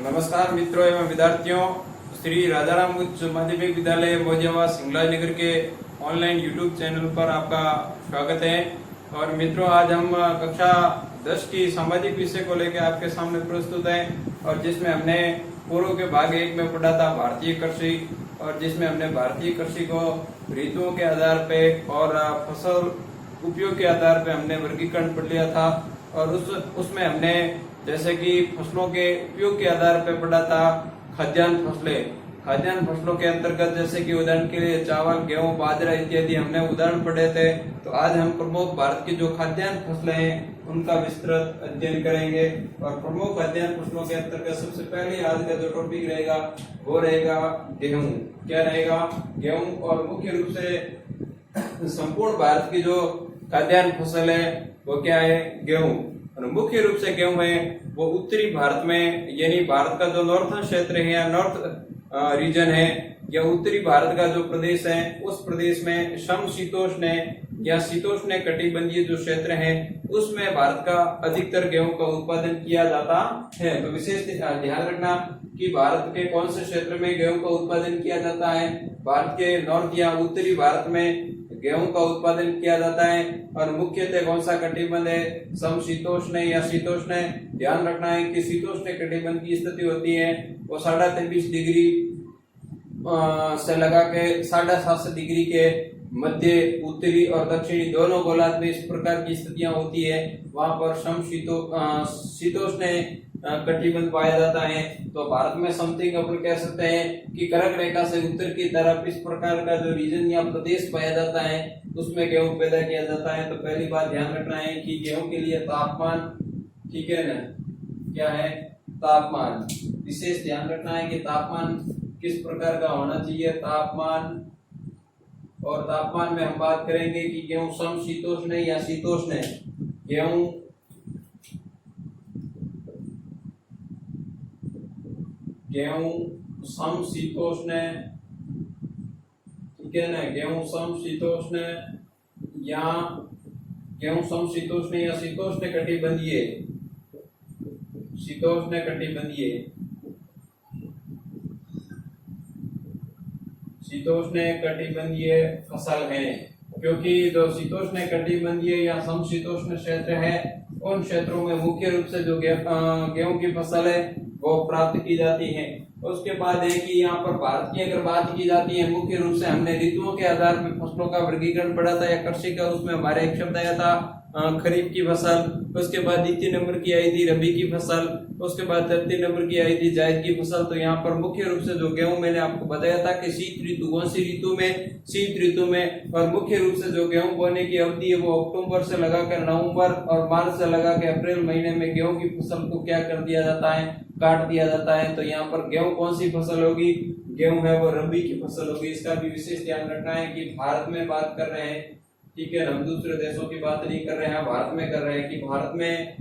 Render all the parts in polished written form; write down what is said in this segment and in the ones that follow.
नमस्कार मित्रों एवं विद्यार्थियों, श्री राजाराम उच्च माध्यमिक विद्यालय मौजियावा सिंगला नगर के ऑनलाइन यूट्यूब चैनल पर आपका स्वागत है। और मित्रों, आज हम कक्षा 10 की सामाजिक विषय को लेकर आपके सामने प्रस्तुत हैं, और जिसमें हमने पूर्व के भाग 1 में पढ़ा था भारतीय कृषि, और जिसमें हमने भारतीय कृषि को ऋतुओं के आधार पे और फसल उपयोग के आधार पे हमने वर्गीकरण पढ़ लिया था। और उसमें हमने जैसे कि फसलों के उपयोग के आधार पर पढ़ा था खाद्यान्न फसलें। खाद्यान्न फसलों के अंतर्गत जैसे कि उदाहरण के लिए चावल, गेहूं, बाजरा इत्यादि हमने उदाहरण पढ़े थे। तो आज हम प्रमुख भारत की जो खाद्यान्न फसलें हैं उनका विस्तृत अध्ययन करेंगे। और प्रमुख खाद्यान्न फसलों के अंतर्गत सबसे पहले आज का जो टॉपिक रहेगा वो रहेगा गेहूं। क्या रहेगा? गेहूं। और मुख्य रूप से संपूर्ण भारत की जो खाद्यान्न फसल है वो क्या है? गेहूं। और मुख्य रूप से गेहूं है वो उत्तरी भारत में, यानी भारत का जो नॉर्थन क्षेत्र है या नॉर्थ रीजन है या उत्तरी भारत का जो प्रदेश है उस प्रदेश में समशीतोष्ण या शीतोष्ण कटिबंधीय जो क्षेत्र है उसमें भारत का अधिकतर गेहूं का उत्पादन किया जाता है। तो विशेष ध्यान रखना कि भारत के कौन से क्षेत्र में गेहूं का उत्पादन किया जाता है। भारत के नॉर्थ या उत्तरी भारत में गेहूं का उत्पादन किया जाता है। और मुख्यतः कौन सा कटिबंध है? समशीतोष्ण या शीतोष्ण। ध्यान रखना है कि शीतोष्ण कटिबंध की स्थिति होती है वो 23.5 डिग्री से लगा के 7.5 डिग्री के मध्य, उत्तरी और दक्षिणी दोनों गोलार्ध में इस प्रकार की स्थितियां होती है। वहां पर शीतोष्ण कटिबंध पाया जाता है। तो भारत में समथिंग अपन कह सकते हैं कि कर्क रेखा से उत्तर की तरफ इस प्रकार का जो रीजन या प्रदेश पाया जाता है उसमें गेहूं पैदा किया जाता है। तो पहली बात ध्यान रखना है कि गेहूं के लिए तापमान, ठीक है ना, क्या है? तापमान। विशेष ध्यान रखना है कि तापमान किस प्रकार का होना चाहिए। तापमान, और तापमान में हम बात करेंगे कि गेहूं समशीतोष्ण या शीतोष्ण है। गेहूं समशीतोष्ण, ठीक है ना, गेहूं समशीतोष्ण या गेहूं समशीतोष्ण या शीतोष्ण कटिबंधीय, शीतोष्ण कटिबंधीय, शीतोष्ण कटिबंधीय फसल है। क्योंकि जो शीतोष्ण कटिबंधीय या समशीतोष्ण क्षेत्र है उन क्षेत्रों में मुख्य रूप से जो गेहूं की फसल है वो प्राप्त की जाती है। उसके बाद है कि यहाँ पर भारत की अगर बात की जाती है, मुख्य रूप से हमने ऋतुओं के आधार पर फसलों का वर्गीकरण पढ़ा था या कृषि का। उसमें हमारे एक शब्द आया था खरीफ की फसल। उसके बाद द्वितीय नंबर की आई थी रबी की फसल। उसके बाद तृतीय नंबर की आई थी जायद की फसल। तो यहाँ पर मुख्य रूप से जो गेहूं मैंने आपको बताया था कि शीत ऋतु, कौन सी ऋतु में? शीत ऋतु में। और मुख्य रूप से जो गेहूं बोने की अवधि है वो अक्टूबर से लगाकर नवंबर और मार्च से लगा के अप्रैल महीने में गेहूं की फसल को क्या कर दिया जाता है? काट दिया जाता है। तो यहाँ पर गेहूं कौन सी फसल होगी? गेहूं है वो रबी की फसल होगी। इसका भी विशेष ध्यान रखना है कि भारत में बात कर रहे हैं, ठीक है, हम दूसरे देशों की बात नहीं कर रहे हैं, भारत में कर रहे हैं कि भारत में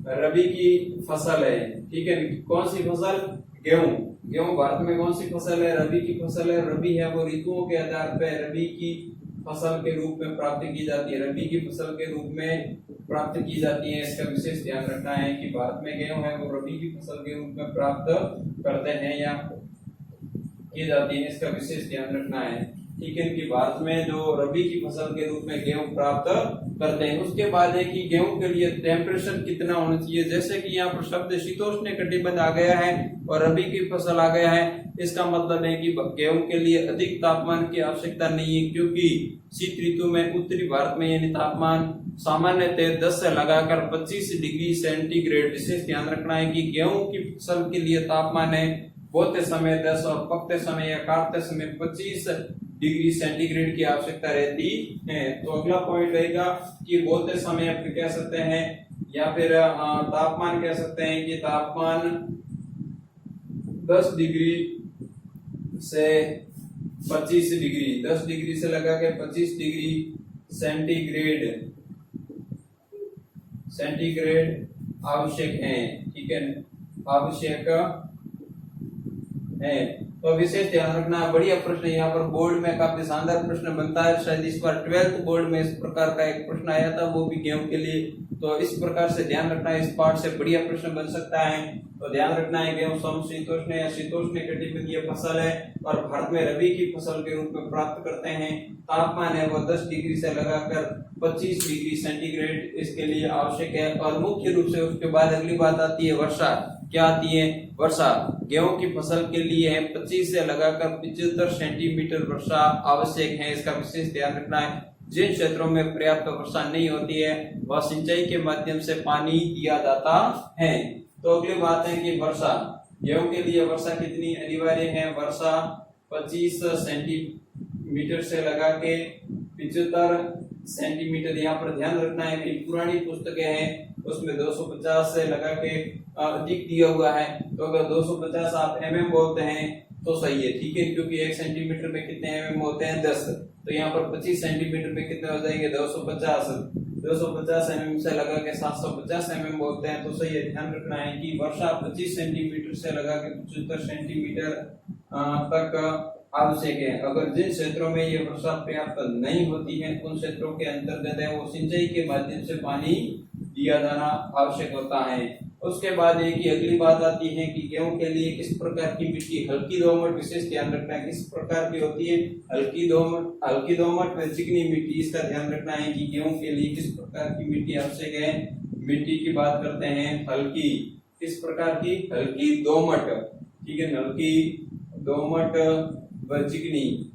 रबी की फसल है, ठीक है। कौन सी फसल? गेहूं। गेहूं भारत में कौन सी फसल है? रबी की फसल है। रबी है वो ऋतुओं के आधार पर रबी की फसल के रूप में प्राप्त की जाती है, रबी की फसल के रूप में प्राप्त की जाती है। इसका विशेष ध्यान रखना है कि भारत में गेहूं है वो रबी की फसल के रूप में प्राप्त करते हैं या की जाती है। इसका विशेष ध्यान रखना है, ठीक है, कि भारत में जो रबी की फसल के रूप में गेहूं प्राप्त करते हैं। उसके बाद है कि गेहूं के लिए टेम्परेचर कितना होना चाहिए। जैसे कि यहाँ पर शब्द शीतोष्ण कटिबंध आ गया है और रबी की फसल आ गया है, इसका मतलब है कि गेहूं के लिए अधिक तापमान की आवश्यकता नहीं है। क्योंकि शीत ऋतु में उत्तरी भारत में यानी तापमान सामान्यतः 10 से लगाकर 25 डिग्री सेंटीग्रेड। विशेष ध्यान रखना है कि गेहूं की फसल के लिए तापमान है बोते समय 10 और पकते समय या काटते समय 25 डिग्री सेंटीग्रेड की आवश्यकता रहती है। तो अगला पॉइंट रहेगा कि बोते समय आप कह सकते हैं या फिर तापमान कह सकते हैं कि तापमान 10 डिग्री से 25 डिग्री, 10 डिग्री से लगा के 25 डिग्री सेंटीग्रेड आवश्यक है, ठीक है, आवश्यक है। तो विशेष ध्यान रखना, बढ़िया प्रश्न यहाँ पर बोर्ड में काफी शानदार प्रश्न बनता है। शायद इस बार 12th बोर्ड में इस प्रकार का एक प्रश्न आया था, वो भी गेहूं के लिए। तो इस प्रकार से ध्यान रखना, इस पार्ट से बढ़िया प्रश्न बन सकता है। तो ध्यान रखना है गेहूं समशीतोष्ण या शीतोष्ण कटिबंधीय फसल है और भारत में रबी की फसल के रूप में प्राप्त करते हैं। तापमान है वो 10 डिग्री से लगाकर 25 डिग्री सेंटीग्रेड इसके लिए आवश्यक है। और मुख्य रूप से उसके बाद अगली बात आती है वर्षा। क्या आती है? वर्षा। गेहूं की फसल के लिए 25 से लगाकर 75 सेंटीमीटर वर्षा आवश्यक है, इसका विशेष ध्यान रखना है। जिन क्षेत्रों में पर्याप्त वर्षा नहीं होती है वह सिंचाई के माध्यम से पानी दिया जाता है। तो अगली बात है कि वर्षा। गेहूं के लिए वर्षा कितनी अनिवार्य है? वर्षा 25 सेंटीमीटर से लगा के 75 सेंटीमीटर। यहाँ पर ध्यान रखना है कि पुरानी पुस्तकें हैं उसमें 250 से लगा के अधिक दिया हुआ है, तो अगर 250 आप mm बोलते हैं तो सही है, ठीक है, क्योंकि 1 सेंटीमीटर में कितने mm होते हैं? 10। तो यहाँ पर 25 सेंटीमीटर में कितने हो जाएंगे? 250 mm से लगा के 750 mm बोलते हैं तो सही है। ध्यान रखना है कि वर्षा 25 सेंटीमीटर से लगा के 75 सेंटीमीटर तक आवश्यक है। अगर जिन क्षेत्रों में ये वर्षा पर्याप्त नहीं होती है उन क्षेत्रों के अंतर्गत है वो सिंचाई के माध्यम से पानी दिया जाना आवश्यक होता है। उसके बाद एक ही अगली बात आती है कि गेहूं के लिए किस प्रकार की मिट्टी, हल्की दोमट, विशेष ध्यान रखना है किस प्रकार की होती है? हल्की दोमट व चिकनी मिट्टी, इसका ध्यान रखना है कि गेहूं के लिए किस प्रकार की मिट्टी आवश्यक है। मिट्टी की बात करते हैं हल्की, किस प्रकार की? हल्की दोमट, ठीक है, हल्की दोमट व चिकनी,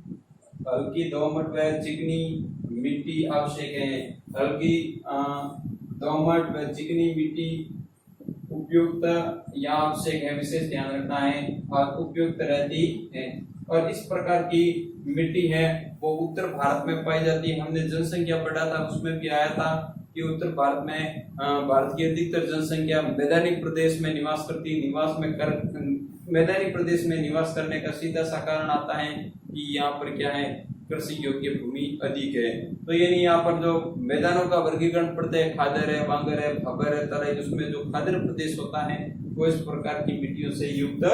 हल्की दोमट व चिकनी मिट्टी आवश्यक है। हल्की दोमट व चिकनी मिट्टी उपयुक्त या आवश्यक है, विशेष ध्यान रखना है, और उपयुक्त रहती है। और इस प्रकार की मिट्टी है वो उत्तर भारत में पाई जाती है। हमने जनसंख्या पढ़ा था उसमें भी आया था कि उत्तर भारत में भारत की अधिकतर जनसंख्या मैदानी प्रदेश में निवास करती है। मैदानी प्रदेश में निवास करने का सीधा सा कारण आता है कि यहाँ पर क्या है? कृषि योग्य भूमि अधिक है। तो यानी यहाँ पर जो मैदानों का वर्गीकरण पड़ता है, खादर है, बांगर है, भाबर है, तराई, उसमें जो खादर प्रदेश होता है वो इस प्रकार की मिट्टियों से युक्त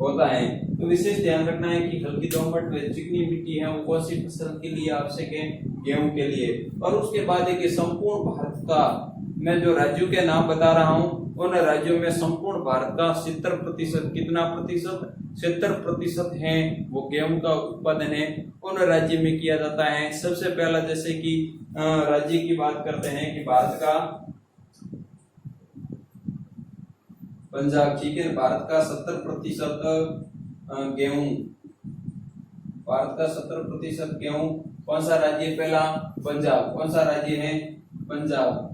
होता है। तो विशेष ध्यान रखना है कि हल्की दोमट व चिकनी मिट्टी है वो कौन सी फसल के लिए आवश्यक है? गेहूं के लिए। और उसके बाद है कि संपूर्ण भारत का मैं जो राज्यों के नाम बता रहा हूँ उन राज्यों में संपूर्ण भारत का 70%, कितना प्रतिशत? 70% है वो गेहूं का उत्पादन है उन राज्य में किया जाता है। सबसे पहला जैसे कि राज्य की बात करते हैं कि भारत का पंजाब, ठीक है, भारत का 70% गेहूं, भारत का 70% गेहूं कौन सा राज्य? पहला पंजाब। कौन सा राज्य है? पंजाब।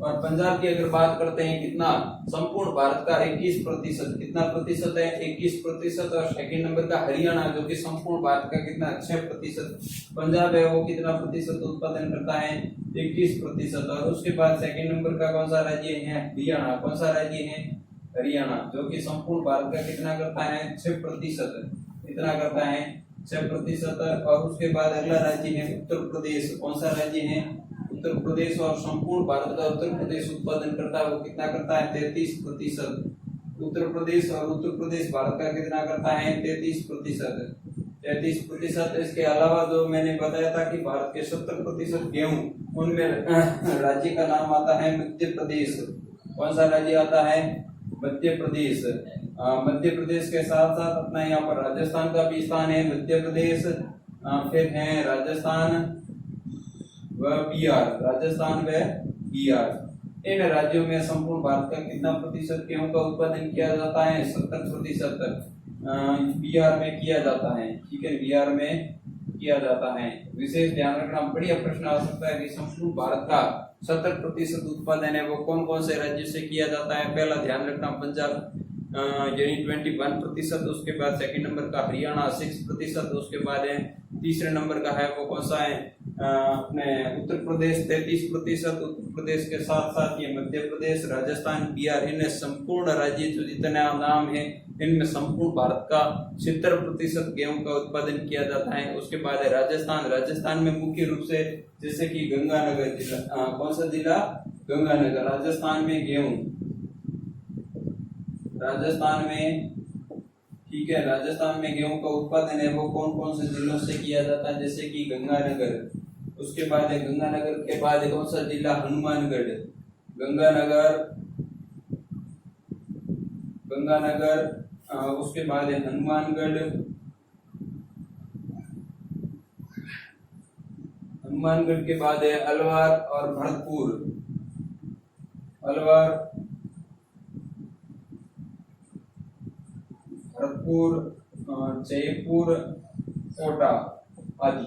और पंजाब की अगर बात करते हैं कितना? संपूर्ण भारत का 21%, कितना प्रतिशत है? 21%। और सेकंड नंबर का हरियाणा जो कि संपूर्ण भारत का कितना? 6%। पंजाब है वो कितना प्रतिशत उत्पादन करता है? 21%। और उसके बाद सेकंड नंबर का कौन सा राज्य है? हरियाणा। कौन सा राज्य है? हरियाणा, जो कि संपूर्ण भारत का कितना करता है? 6%, कितना करता है? 6%। और उसके बाद अगला राज्य है उत्तर प्रदेश। कौन सा राज्य है? उत्तर प्रदेश। और संपूर्ण भारत का उत्तर प्रदेश उत्पादन करता है वो कितना करता है? 33%। उत्तर प्रदेश, और उत्तर प्रदेश भारत का कितना करता है? 33%। 33%। इसके अलावा जो मैंने बताया था कि भारत के 70% गेहूं, उनमें राज्य का नाम आता है मध्य प्रदेश। कौन सा राज्य आता है? मध्य प्रदेश। मध्य प्रदेश के साथ साथ अपना यहाँ पर राजस्थान का भी स्थान है। मध्य प्रदेश, फिर है राजस्थान व बिहार, राजस्थान व बिहार। इन राज्यों में संपूर्ण भारत का कितना प्रतिशत गेहूं का उत्पादन किया जाता है? 70%। बिहार में किया जाता है, ठीक है, बिहार में किया जाता है। विशेष ध्यान रखना, बढ़िया प्रश्न आ सकता है कि संपूर्ण भारत का 70% उत्पादन है वो कौन कौन से राज्य से किया जाता है? पहला ध्यान रखना पंजाब यानी 21%। उसके बाद सेकंड नंबर का हरियाणा 6%। उसके बाद है तीसरे नंबर का है वो कौन सा है? अपने उत्तर प्रदेश 33%। उत्तर प्रदेश के साथ साथ ये मध्य प्रदेश, राजस्थान, बिहार, इन संपूर्ण राज्य जो जितने नाम है इनमें संपूर्ण भारत का 70% गेहूं का उत्पादन किया जाता है। उसके बाद है राजस्थान। राजस्थान में मुख्य रूप से जैसे कि गंगानगर जिला, कौन सा जिला? गंगानगर। राजस्थान में गेहूं, राजस्थान में, ठीक है, राजस्थान में गेहूं का उत्पादन है वो कौन कौन से जिलों से किया जाता है? जैसे कि गंगानगर। उसके बाद है गंगानगर के बाद कौन सा जिला? हनुमानगढ़। गंगानगर, गंगानगर, उसके बाद है हनुमानगढ़, हनुमानगढ़ के बाद है अलवर और भरतपुर, अलवर, भरतपुर, जयपुर, कोटा आदि।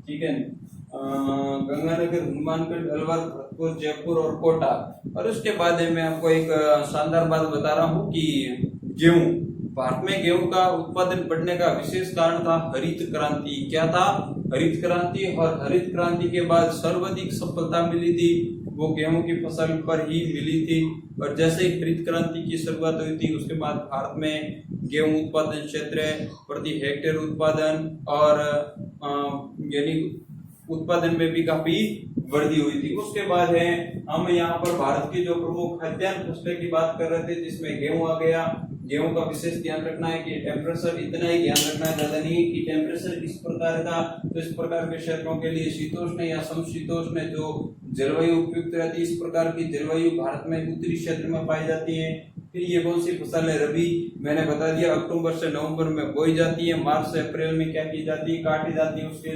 ठीक है, गंगानगर, हनुमानगढ़, अलवर, भरतपुर, जयपुर और कोटा। और उसके बाद मैं आपको एक शानदार बात बता रहा हूँ कि गेहूं, भारत में गेहूं का उत्पादन बढ़ने का विशेष कारण था हरित क्रांति। क्या था? हरित क्रांति। और हरित क्रांति के बाद सर्वाधिक सफलता मिली थी वो गेहूं की फसल पर ही मिली थी। और जैसे ही हरित क्रांति की शुरुआत हुई थी उसके बाद भारत में गेहूं उत्पादन क्षेत्र प्रति हेक्टेयर उत्पादन और यानी उत्पादन में भी काफी वृद्धि हुई थी। उसके बाद है हम यहाँ पर भारत की जो प्रमुख खाद्यान्न फसलें की बात कर रहे थे जिसमें गेहूं आ गया। गेहूं का विशेष ध्यान रखना है कि टेम्परेचर, इतना ही ध्यान रखना है, ज्यादा नहीं कि टेम्परेचर किस प्रकार का, तो इस प्रकार के क्षेत्रों के लिए शीतोष्ण या समशीतोष्ण जो जलवायु उपयुक्त रहती है, इस प्रकार की जलवायु भारत में उत्तरी क्षेत्र में पाई जाती है। फिर ये कौन सी फसल है? रबी, मैंने बता दिया अक्टूबर से नवंबर में बोई जाती है, मार्च से अप्रैल में क्या की जाती है? काटी जाती है। उसके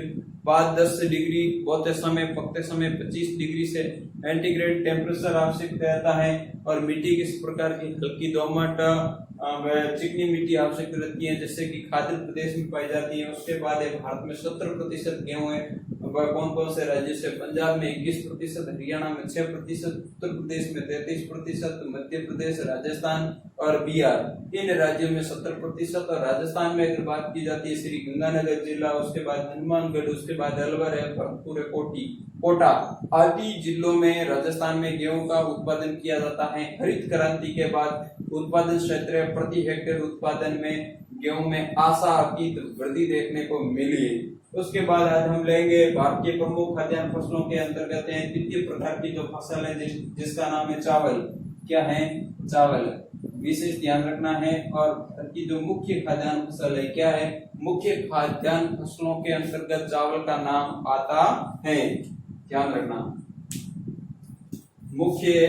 बाद 10 डिग्री बोते समय, पकते समय 25 डिग्री से सेंटीग्रेड टेम्परेचर आवश्यक रहता है। और मिट्टी किस प्रकार की? हल्की दोमट व चिकनी मिट्टी आवश्यक रहती है जैसे कि खाद्य प्रदेश में पाई जाती है। उसके बाद भारत में 70% गेहूं है। कौन कौन से राज्य से? पंजाब में 21%, हरियाणा में 6%, उत्तर प्रदेश में 33%, मध्य प्रदेश, राजस्थान और बिहार, इन राज्यों में 70%। और राजस्थान में अगर बात की जाती है श्री गंगानगर जिला, उसके बाद हनुमानगढ़, उसके बाद अलवर है, भरतपुर है, कोटा आदि जिलों में राजस्थान में गेहूं का उत्पादन किया जाता है। हरित क्रांति के बाद उत्पादन क्षेत्र प्रति हेक्टेयर उत्पादन में गेहूं में आशातीत वृद्धि देखने को मिली है। उसके बाद आज हम लेंगे भारत के प्रमुख खाद्यान्न फसलों के अंतर्गत है द्वितीय प्रकार की जो फसल है जिसका नाम है चावल। क्या है? चावल, विशेष ध्यान रखना है। और भारत की जो मुख्य खाद्यान्न फसल है, क्या है? मुख्य खाद्यान्न फसलों के अंतर्गत चावल का नाम आता है। ध्यान रखना, मुख्य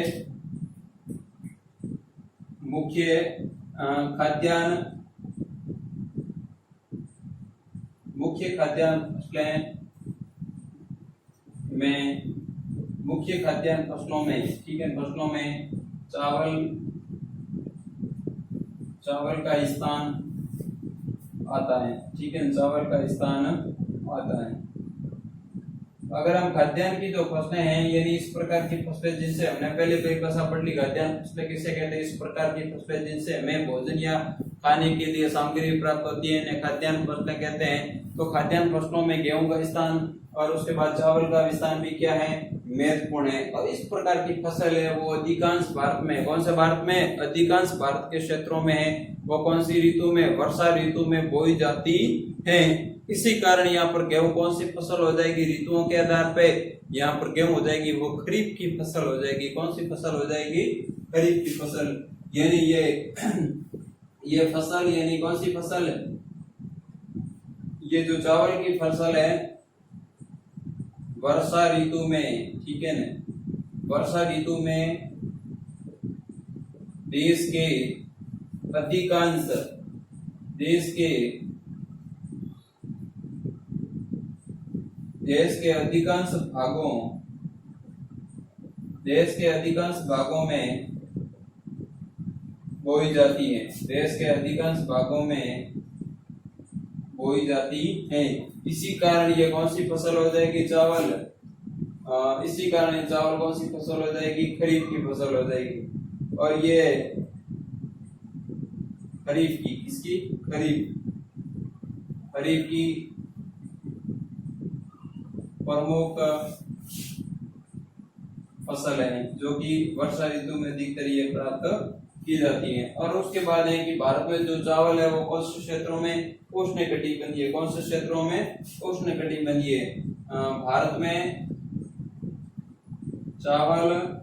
खाद्यान्न फसलें में, मुख्य खाद्यान्न फसलों में, ठीक है, फसलों में चावल का स्थान आता है। ठीक है, चावल का स्थान आता है। अगर हम खाद्यान्न की जो फसलें हैं यानी इस प्रकार की फसलें जिनसे हमने पहले परिभाषा पढ़ ली, खाद्यान्न फसलें किसे कहते हैं? इस प्रकार की फसलें जिनसे हमें भोजन या खाने के लिए सामग्री प्राप्त होती है इन्हें खाद्यान्न फसलें कहते हैं। तो खाद्यान्न फसलों में गेहूं का स्थान और उसके बाद चावल का स्थान भी क्या है? महत्वपूर्ण है। और इस प्रकार की फसल है वो अधिकांश भारत में, कौन से भारत में? अधिकांश भारत के क्षेत्रों में है। वो कौन सी ऋतु में? वर्षा ऋतु में बोई जाती है। इसी कारण यहाँ पर गेहूं कौन सी फसल हो जाएगी? ऋतुओं के आधार पे यहाँ पर गेहूं हो जाएगी वो खरीफ की फसल हो जाएगी। कौन सी फसल हो जाएगी? खरीफ की फसल। यानी ये फसल यानी कौन सी फसल है? ये जो चावल की फसल है वर्षा ऋतु में, ठीक है ना, वर्षा ऋतु में देश के अधिकांश भागों में बोई जाती है। देश के अधिकांश भागों में बोई जाती है। इसी कारण ये कौन सी फसल हो जाएगी? चावल। इसी कारण ये चावल कौन सी फसल हो जाएगी? खरीफ की फसल हो जाएगी। और ये खरीफ की, किसकी? खरीफ की प्रमुख फसल है जो कि वर्षा ऋतु में अधिकतर ये प्राप्त की जाती है। और उसके बाद है कि भारत में जो चावल है वो कौन से क्षेत्रों में? उष्णकटिबंधीय। कौन से क्षेत्रों में? उष्णकटिबंधीय। भारत में चावल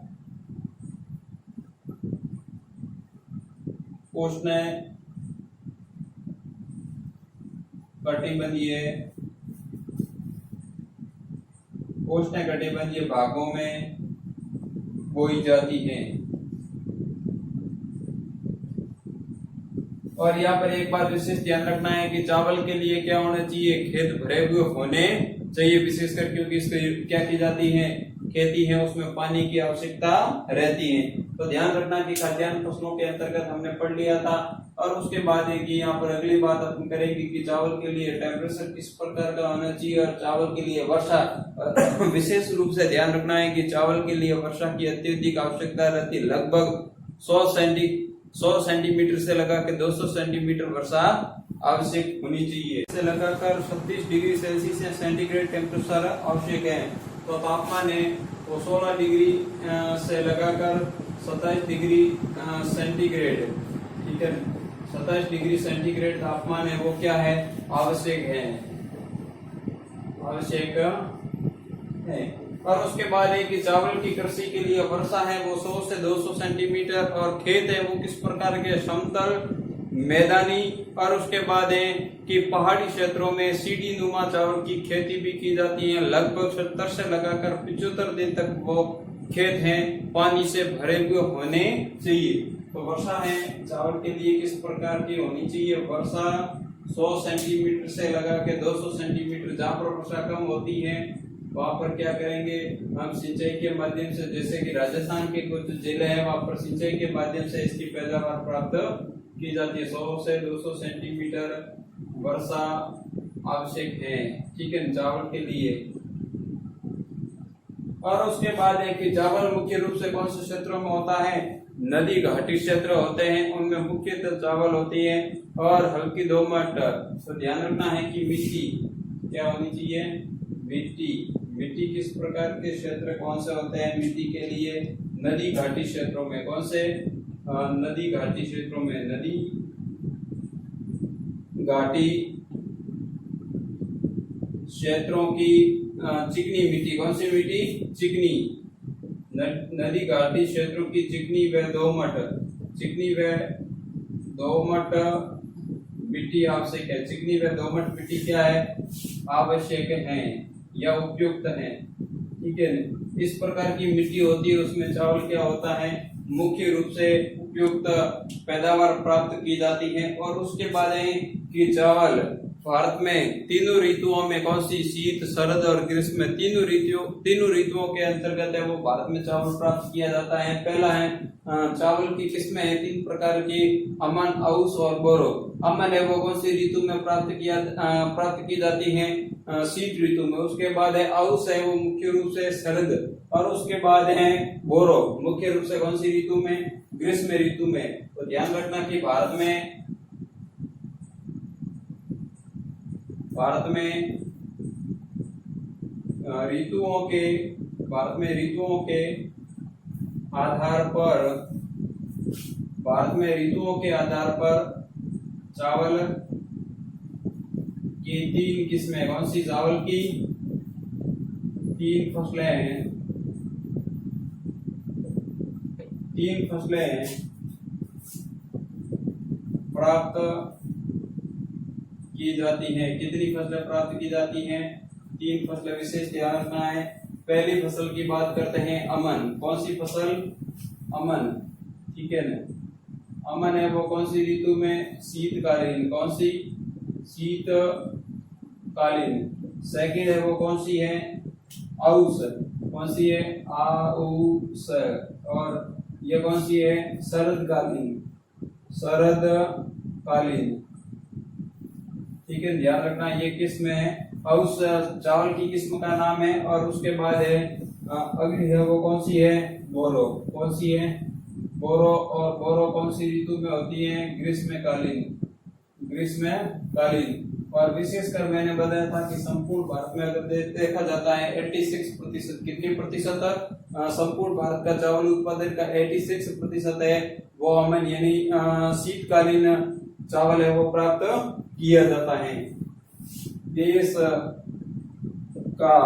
उष्णकटिबंधीय भागों में बोई जाती है। और यहाँ पर एक बात विशेष ध्यान रखना है कि चावल के लिए क्या होना चाहिए, खेत भरे हुए होने चाहिए, विशेषकर क्योंकि इसको क्या की जाती है, खेती है, उसमें पानी की आवश्यकता रहती है। तो ध्यान रखना कि खाद्यान्न फसलों के अंतर्गत हमने पढ़ लिया था। और उसके बाद है कि यहाँ पर अगली बात अपन करेंगे कि चावल के लिए टेम्परेचर किस प्रकार का होना चाहिए और चावल के लिए वर्षा विशेष रूप से ध्यान रखना है कि चावल के लिए वर्षा की अत्यधिक आवश्यकता रहती है। लगभग 100 सेंटीमीटर से लगा के 200 सेंटीमीटर वर्षा आवश्यक होनी चाहिए। से लगाकर 36 डिग्री सेल्सियस या सेंटीग्रेड टेम्परेचर आवश्यक है। तो तापमान है वो 16 डिग्री से लगाकर 27 डिग्री सेंटीग्रेड, ठीक है, 27 डिग्री सेंटीग्रेड तापमान है वो क्या है, आवश्यक है, आवश्यक है। और उसके बाद है कि चावल की कृषि के लिए वर्षा है वो 100 से 200 सेंटीमीटर और खेत है वो किस प्रकार के, समतल, मैदानी। और उसके बाद है कि पहाड़ी क्षेत्रों में सीढ़ी नुमा चावल की खेती भी की जाती है। लगभग 70 से लगाकर 75 दिन तक वो खेत हैं पानी से भरे हुए होने चाहिए। तो वर्षा है चावल के लिए किस प्रकार की होनी चाहिए, वर्षा 100 सेंटीमीटर से लगा के 200 सेंटीमीटर। जहाँ पर वर्षा कम होती है वहां पर क्या करेंगे हम, सिंचाई के माध्यम से, जैसे कि राजस्थान के कुछ जिले हैं वहां पर सिंचाई के माध्यम से इसकी पैदावार प्राप्त की जाती है। 100 से 200 सेंटीमीटर वर्षा आवश्यक है, ठीक है, चावल के लिए। और उसके बाद है कि चावल मुख्य रूप से कौन से क्षेत्रों में होता है, नदी घाटी क्षेत्र होते हैं उनमें मुख्यतः चावल होती है। और हल्की दोमट, तो ध्यान रखना है कि मिट्टी क्या होनी चाहिए, मिट्टी किस प्रकार के क्षेत्र कौन से होते हैं मिट्टी के लिए, नदी घाटी क्षेत्रों में। कौन से, नदी घाटी क्षेत्रों में, नदी घाटी क्षेत्रों की चिकनी मिट्टी। कौन सी मिट्टी, चिकनी, नदी घाटी क्षेत्रों की चिकनी व दोमट, चिकनी व दोमट मिट्टी आवश्यक है। चिकनी व दोमट मिट्टी क्या है, आवश्यक है या उपयुक्त है, ठीक है। इस प्रकार की मिट्टी होती है उसमें चावल क्या होता है, मुख्य रूप से उपयुक्त पैदावार प्राप्त की जाती है। और उसके बाद है कि चावल भारत में तीनों ऋतुओं में, कौन सी, शीत, शरद और ग्रीष्म, तीनों ऋतुओं के अंतर्गत है वो भारत में चावल प्राप्त किया जाता है। पहला है चावल की किस्में है 3 प्रकार की, अमन, औस और बोरो। अमन है वो कौन सी ऋतु में प्राप्त की जाती है, शीत ऋतु में। उसके बाद है औस है वो मुख्य रूप से शरद, और उसके बाद है बोरो मुख्य रूप से कौन सी ऋतु में, ग्रीष्म ऋतु में। तो ध्यान रखना कि भारत में ऋतुओं के आधार पर चावल की 3 किस्में, कौन सी, चावल की 3 फसलें हैं, 3 फसलें प्राप्त की जाती हैं। कितनी फसलें प्राप्त की जाती हैं, 3 फसलें विशेष ध्यान रखना है। पहली फसल की बात करते हैं अमन। कौन सी फसल, अमन, ठीक है ना। अमन है वो कौन सी ऋतु में, शीतकालीन। कौन सी, शीतकालीन। सेकंड है वो कौन सी है, औस। कौन सी है, औस। और ये कौन सी है, शरदकालीन, ठीक है, ध्यान रखना। ये किस्म है औस चावल की किस्म का नाम है। और उसके बाद है अगली है वो कौन सी है, बोरो। कौन सी है, बोरो। और बोरो कौन सी ऋतु में होती है, ग्रीष्मकालीन। और विशेषकर मैंने बताया था कि संपूर्ण भारत में अगर देखा जाता है 86%, कितने प्रतिशत, संपूर्ण भारत का चावल उत्पादन का 86% है वो अमन यानी शीतकालीन चावल है वो प्राप्त किया जाता है। देश का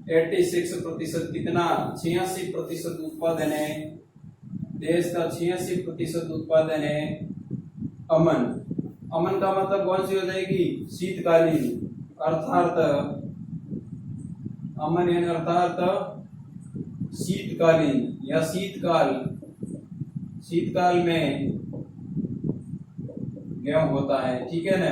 86% कितना, 86% उत्पादन है, देश का 86% उत्पादन है अमन। अमन का मतलब कौन सी हो जाएगी, शीतकालीन। अर्थात अमन यानी अर्थात शीतकालीन या शीतकाल में गेहूं होता है, ठीक है ना।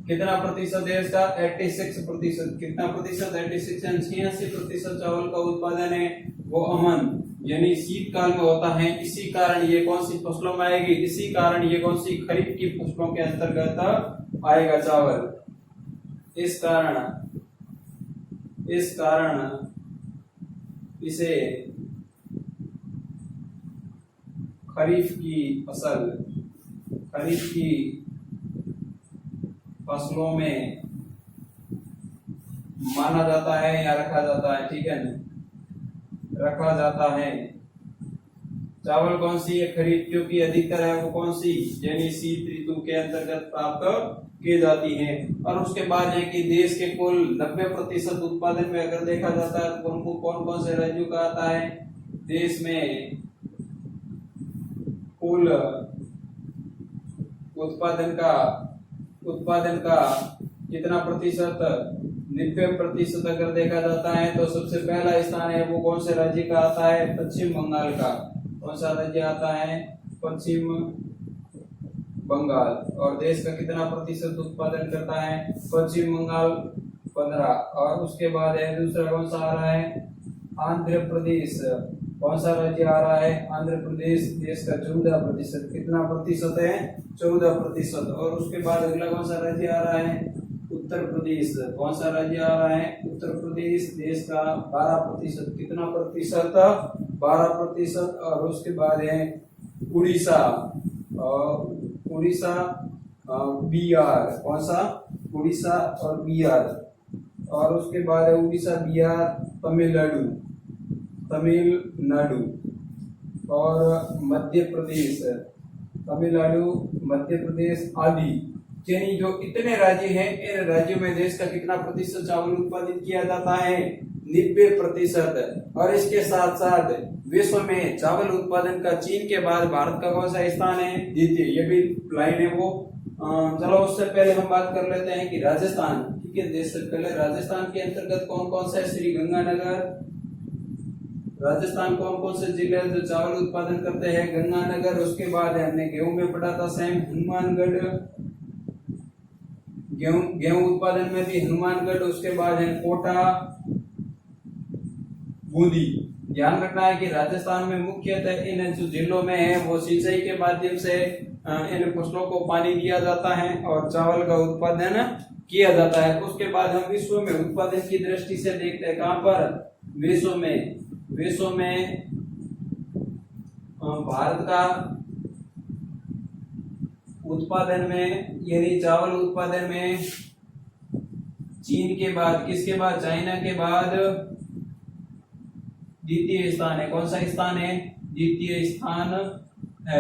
कितना प्रतिशत है इसका? 86%। कितना प्रतिशत? 86 यानी 86% चावल का उत्पादन है वो अमन यानी शीतकाल में होता है। इसी कारण ये कौन सी फसलों में आएगी? इसी कारण ये कौन सी? खरीफ की फसलों के अंतर्गत आएगा चावल। इस कारण इसे खरीफ की फसलों में माना जाता है या रखा जाता है, ठीक है ना, रखा जाता है। चावल कौन सी है? खरीफ, क्योंकि अधिकतर है वो कौन सी? यानी शीत ऋतु के अंतर्गत प्राप्त की जाती है। और उसके बाद है कि देश के कुल 90% उत्पादन में अगर देखा जाता है तो उनको कौन कौन से राज्यों का आता है? देश में कुल उत्पादन का कितना प्रतिशत? 90% अगर देखा जाता है तो सबसे पहला स्थान है वो कौन से राज्य का आता है? पश्चिम बंगाल का। कौन सा राज्य आता है? पश्चिम बंगाल। और देश का कितना प्रतिशत उत्पादन करता है? पश्चिम बंगाल 15। और उसके बाद है दूसरा कौन सा आ रहा है? आंध्र प्रदेश। कौन सा राज्य आ रहा है? आंध्र प्रदेश। देश का 14%। कितना प्रतिशत है? 14%। और उसके बाद अगला कौन सा राज्य आ रहा है? उत्तर प्रदेश। कौन सा राज्य आ रहा है? उत्तर प्रदेश। देश का 12%। कितना प्रतिशत? 12%। और उसके बाद है उड़ीसा। बिहार। कौन सा? उड़ीसा और बिहार। और उसके बाद है उड़ीसा, बिहार, तमिलनाडु और मध्य प्रदेश। तमिलनाडु, मध्य प्रदेश आदि, यानी जो इतने राज्य हैं, इन राज्यों में देश का कितना प्रतिशत चावल उत्पादित किया जाता है? 90%। और इसके साथ साथ विश्व में चावल उत्पादन का चीन के बाद भारत का कौन सा स्थान है? द्वितीय। ये भी लाइन है वो। चलो उससे पहले हम बात कर लेते हैं कि राजस्थान, ठीक है। देश से पहले राजस्थान के अंतर्गत कौन कौन सा है? श्री गंगानगर। राजस्थान कौन कौन से जिले जो चावल उत्पादन करते हैं? गंगानगर। उसके बाद हमने गेहूं में पढ़ा था सेम, हनुमानगढ़। गेहूं उत्पादन में भी हनुमानगढ़। उसके बाद है कोटा, बूंदी। ध्यान रखना है कि राजस्थान में मुख्यतः इन जो जिलों में है वो सिंचाई के माध्यम से इन फसलों को पानी दिया जाता है और चावल का उत्पादन किया जाता है। उसके बाद हम विश्व में उत्पादन की दृष्टि से देखते हैं। कहां पर? विश्व में भारत का उत्पादन में यानी चावल उत्पादन में चीन के बाद, किसके बाद? चाइना के बाद द्वितीय स्थान है। कौन सा स्थान है? द्वितीय स्थान।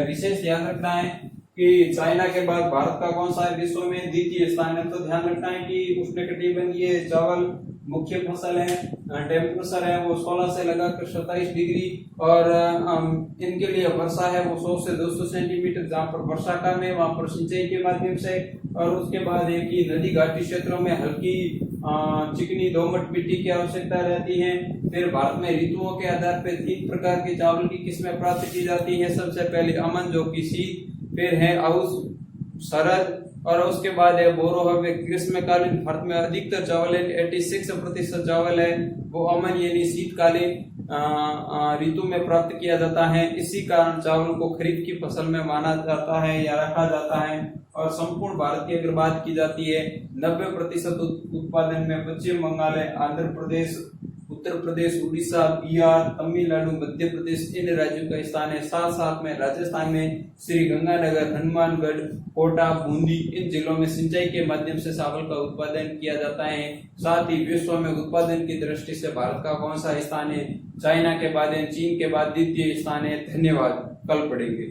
विशेष ध्यान रखना है कि चाइना के बाद भारत का कौन सा है विश्व में? द्वितीय स्थान है। तो ध्यान रखना है कि उष्णकटिबंधीय चावल मुख्य फसल है। टेम्परेचर है वो 16 से लगाकर 27 डिग्री। और इनके लिए वर्षा है वो 100 से 200 सेंटीमीटर। जहाँ पर वर्षा कम है वहां पर सिंचाई के माध्यम से। और उसके बाद है कि नदी घाटी क्षेत्रों में हल्की चिकनी दोमट मिट्टी की आवश्यकता रहती है। फिर भारत में ऋतुओं के आधार पर 3 प्रकार के चावल की किस्में प्राप्त की जाती है। सबसे पहले अमन जो कि शीत, फिर है औस, शरद, और उसके बाद है बोरो है ग्रीष्मकालीन। भारत में अधिकतर चावल है 86% चावल है वो अमन यानी शीतकालीन ऋतु में प्राप्त किया जाता है। इसी कारण चावल को खरीफ की फसल में माना जाता है या रखा जाता है। और संपूर्ण भारत की अगर बात की जाती है 90% उत्पादन में पश्चिम बंगाल है, आंध्र प्रदेश, उत्तर प्रदेश, उड़ीसा, बिहार, तमिलनाडु, मध्य प्रदेश इन राज्यों का स्थान है। साथ साथ में राजस्थान में श्री गंगानगर, हनुमानगढ़, कोटा, बूंदी इन जिलों में सिंचाई के माध्यम से चावल का उत्पादन किया जाता है। साथ ही विश्व में उत्पादन की दृष्टि से भारत का कौन सा स्थान है? चाइना के बाद, चीन के बाद द्वितीय स्थान है। धन्यवाद। कल पढ़ेंगे।